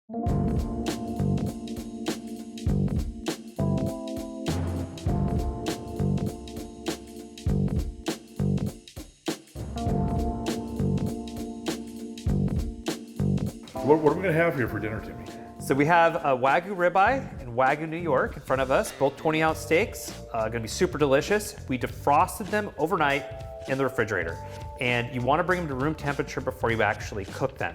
What are we going to have here for dinner, Timmy? So we have a Wagyu ribeye and Wagyu New York in front of us, both 20-ounce steaks. Gonna be super delicious. We defrosted them overnight in the refrigerator. And you wanna bring them to room temperature before you actually cook them.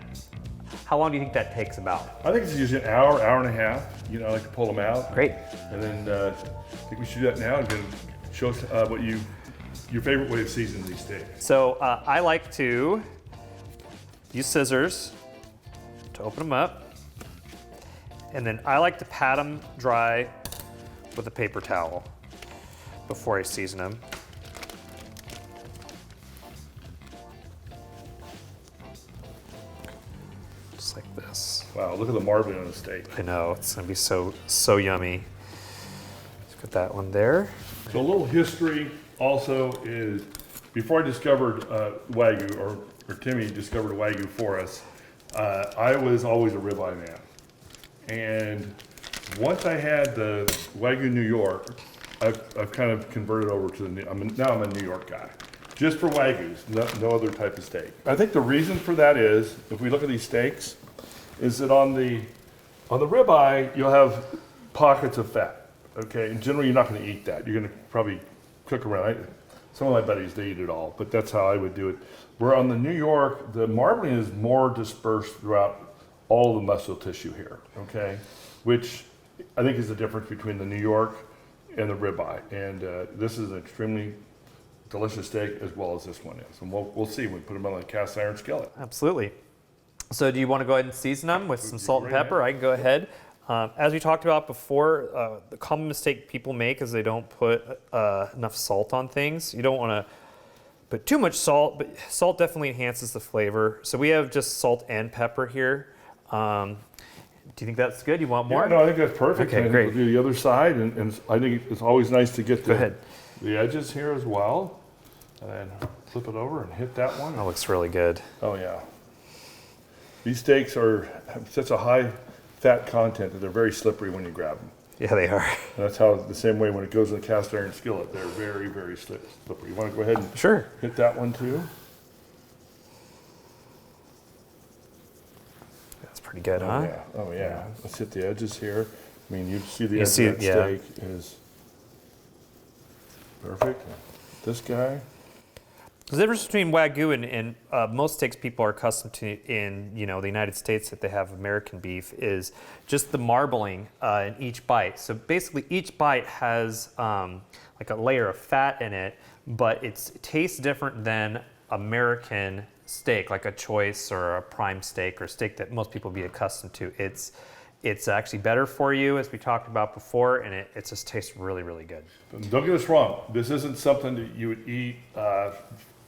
How long do you think that takes about? I think it's usually an hour, hour and a half. You know, I like to pull them out. Great. And then I think we should do that now and show us what your favorite way of seasoning these steaks. So I like to use scissors to open them up. And then I like to pat them dry with a paper towel before I season them. Just like this. Wow, look at the marbling on the steak. I know, it's gonna be so yummy. Let's put that one there. So a little history also is, before I discovered Wagyu, or Timmy discovered Wagyu for us, I was always a ribeye man. And once I had the Wagyu New York, I've kind of converted over to now I'm a New York guy. Just for Wagyus, no other type of steak. I think the reason for that is, if we look at these steaks, is that on the ribeye, you'll have pockets of fat, okay? And generally, you're not gonna eat that. You're gonna probably cook around. Some of my buddies, they eat it all, but that's how I would do it. Where on the New York, the marbling is more dispersed throughout all the muscle tissue here, okay? Which I think is the difference between the New York and the ribeye. And this is an extremely delicious steak, as well as this one is. And we'll see when we put them on the cast iron skillet. Absolutely. So do you want to go ahead and season them with some salt and pepper? I can go ahead. As we talked about before, the common mistake people make is they don't put enough salt on things. You don't want to put too much salt, but salt definitely enhances the flavor. So we have just salt and pepper here. Do you think that's good? You want more? Yeah, no, I think that's perfect. Okay, and great. We'll do the other side, and I think it's always nice to get the edges here as well. And then flip it over and hit that one. That looks really good. Oh yeah. These steaks have such a high fat content that they're very slippery when you grab them. Yeah, they are. And that's how, the same way when it goes in the cast iron skillet, they're very, very slippery. You want to go ahead and hit that one too? That's pretty good, huh? Yeah. Oh yeah. Let's hit the edges here. I mean, you see the edge of that steak is perfect. This guy. The difference between Wagyu and most steaks people are accustomed to in the United States that they have American beef is just the marbling in each bite. So basically each bite has like a layer of fat in it, but it tastes different than American steak, like a choice or a prime steak or steak that most people be accustomed to. It's actually better for you, as we talked about before, and it just tastes really, really good. Don't get us wrong. This isn't something that you would eat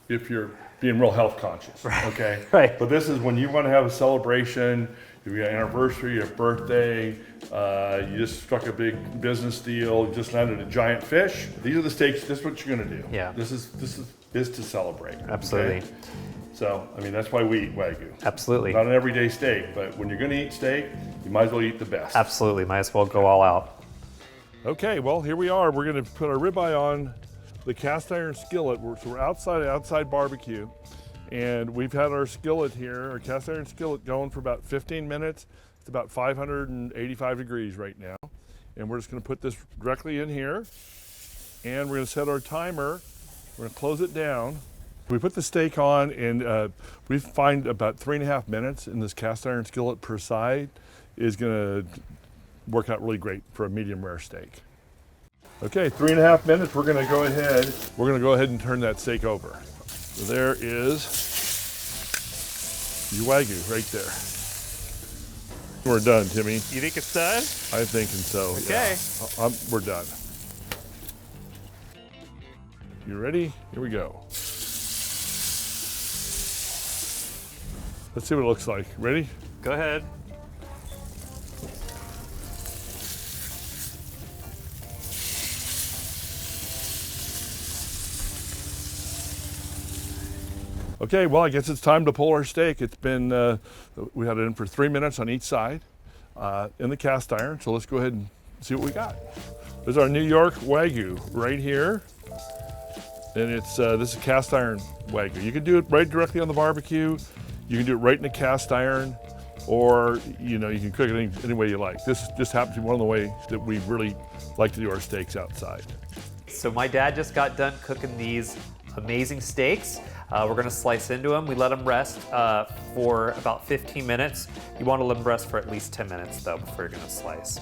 if you're being real health conscious, okay? Right. But this is when you want to have a celebration, you've got an anniversary, a birthday, you just struck a big business deal, you just landed a giant fish. These are the steaks, this is what you're gonna do. Yeah. This is to celebrate. Absolutely. Okay? So, I mean, that's why we eat Wagyu. Absolutely. Not an everyday steak, but when you're gonna eat steak, you might as well eat the best. Absolutely, might as well go all out. Okay, well, here we are. We're gonna put our ribeye on the cast iron skillet. We're outside barbecue, and we've had our skillet here, our cast iron skillet, going for about 15 minutes. It's about 585 degrees right now, and we're just going to put this directly in here, and we're going to set our timer. We're going to close it down. We put the steak on, and we find about 3.5 minutes in this cast iron skillet per side is going to work out really great for a medium rare steak. Okay, 3.5 minutes, we're gonna go ahead and turn that steak over. So there is your Wagyu right there. We're done, Timmy. You think it's done? I'm thinking so, Okay. yeah. We're done. You ready? Here we go. Let's see what it looks like. Ready? Go ahead. Okay, well, I guess it's time to pull our steak. It's been, we had it in for 3 minutes on each side. in the cast iron. So let's go ahead and see what we got. There's our New York Wagyu right here. And it's this is cast iron Wagyu. You can do it right directly on the barbecue. You can do it right in the cast iron, or you can cook it any way you like. This just happens to be one of the ways that we really like to do our steaks outside. So my dad just got done cooking these amazing steaks. We're gonna slice into them. We let them rest for about 15 minutes. You wanna let them rest for at least 10 minutes though before you're gonna slice.